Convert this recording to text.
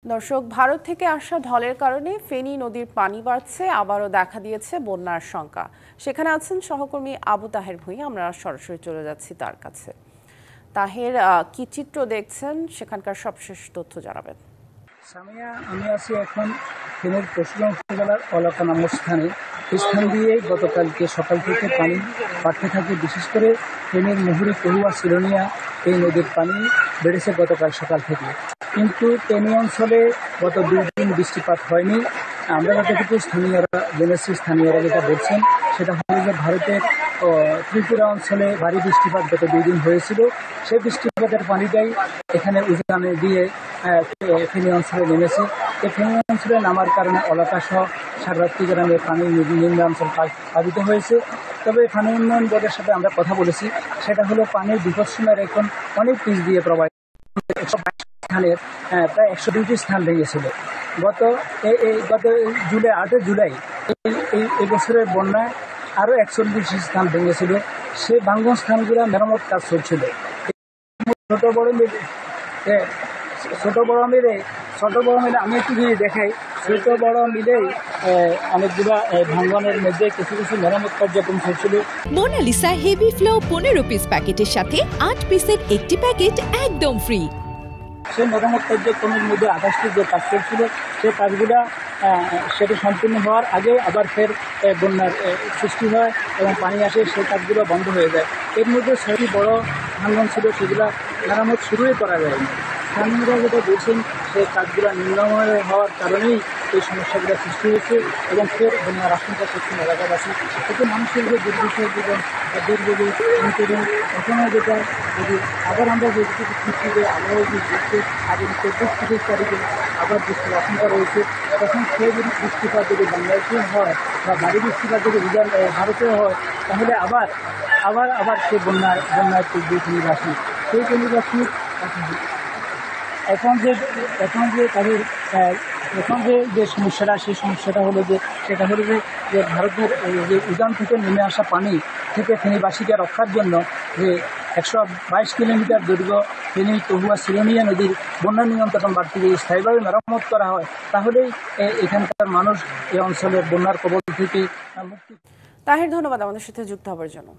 দর্শক, ভারত থেকে আসা ঢলের কারণে ফেনী নদীর পানি বাড়ছে, আবারও দেখা দিয়েছে বন্যার শঙ্কা। সেখানে আছেন সহকর্মী আবু তাহের ভূঁইয়া। আমরা সরাসরি চলে যাচ্ছি তার কাছে। তাহের, কি চিত্র দেখছেন, সেখানকার সবশেষ তথ্য জানাবেন। সামিয়া, আমি আছি এখন ফেনীর পশ্চিম উপজেলার অলকা নামক স্থানে। স্থান দিয়ে গতকালকে সকাল থেকে পানি বাড়তে থাকে। বিশেষ করে ফেনীর মুহুরী, কহুয়া, সিলোনিয়া এই নদীর পানি বেড়েছে গতকাল সকাল থেকে। কিন্তু ফেনী অঞ্চলে গত 2 দিন বৃষ্টিপাত হয়নি। আমরা যতটুকু স্থানীয়রা যেটা বলছেন সেটা হলো যে ভারতের ত্রিপুরা অঞ্চলে ভারী বৃষ্টিপাত গত 2 দিন হয়েছিল। সেই বৃষ্টিপাতের পানিটাই এখানে উজানে দিয়ে ফেনী অঞ্চলে নেমেছে। এই ফেনী অঞ্চলে নামার কারণে অলকা সহ সাররাত্রি গ্রামে পানি নিম্নাঞ্চল প্লাবিত হয়েছে। তবে পানি উন্নয়ন বোর্ডের সাথে আমরা কথা বলেছি, সেটা হলো পানির বিপদসীমার এখন অনেক পিছ দিয়ে প্রবাহিত। 122 স্থানের প্রায় 102টি স্থান ভেঙেছিল। গত জুলাই 8 জুলাই এই বছরের বন্যায় আরও 41 স্থান ভেঙেছিল। সেই ভাঙ্গন স্থানগুলো মেরামত কাজ চলছিল। ছোট বড় মিলে আমি একটু যদি দেখাই, ছোট বড় মিলেই অনেকগুলো ভাঙ্গনের মধ্যে কিছু মেরামত কার্যক্রম চলছিল। মোনালিসা হেভি ফ্লো 15 পিস প্যাকেটের সাথে 8 পিসের একটি প্যাকেট একদম ফ্রি। সেই মেরামত কার্যক্রমের মধ্যে 28টি যে কাজ চলছিল, সেই কাজগুলো সেটা সম্পূর্ণ হওয়ার আগে আবার ফের বন্যার সৃষ্টি হয় এবং পানি আসে, সেই কাজগুলো বন্ধ হয়ে যায়। এর মধ্যে 6টি বড় ভাঙ্গন ছিল, সেগুলো মেরামত শুরুই করা যায়নি। স্থানীয়রা যেটা বলছেন, সেই কাজগুলো নিম্নমানের হওয়ার কারণেই এই সমস্যাগুলো সৃষ্টি হয়েছে এবং ফের বন্যার আশঙ্কা করছেন এলাকাবাসী। এতে মানুষের যে দুর্বিষহ জীবন দুর্যোগে অন্তরণ এখনও যেটা যদি আবার আমরা যেটুকু পৃথিবীতে আবহাওয়া যে দেখছে আগামী 24 তারিখে আবার বৃষ্টির আশঙ্কা রয়েছে, তখন সেই যদি বৃষ্টিপাত যদি বাংলাদেশে হয় বা ভারী বৃষ্টিপাত যদি ভারতে হয়, তাহলে আবার সে বন্যায় পড়বে ফেনীবাসী। সেই ফেনীবাসী এখন যে সমস্যাটা, সেই সমস্যাটা হলো যে সেটা হলো যে ভারতের যে উজান থেকে নেমে আসা পানি থেকে ফেনীবাসীকে রক্ষার জন্য যে 122 কিলোমিটার দৈর্ঘ্য ফেনী, কহুয়া, সিলোনিয়া নদীর বন্যা নিয়ন্ত্রণ বাড়তি যদি স্থায়ীভাবে মেরামত করা হয়, তাহলেই এখানকার মানুষ এই অঞ্চলের বন্যার কবল থেকে মুক্তি। তাহের, ধন্যবাদ আমাদের সাথে যুক্ত হওয়ার জন্য।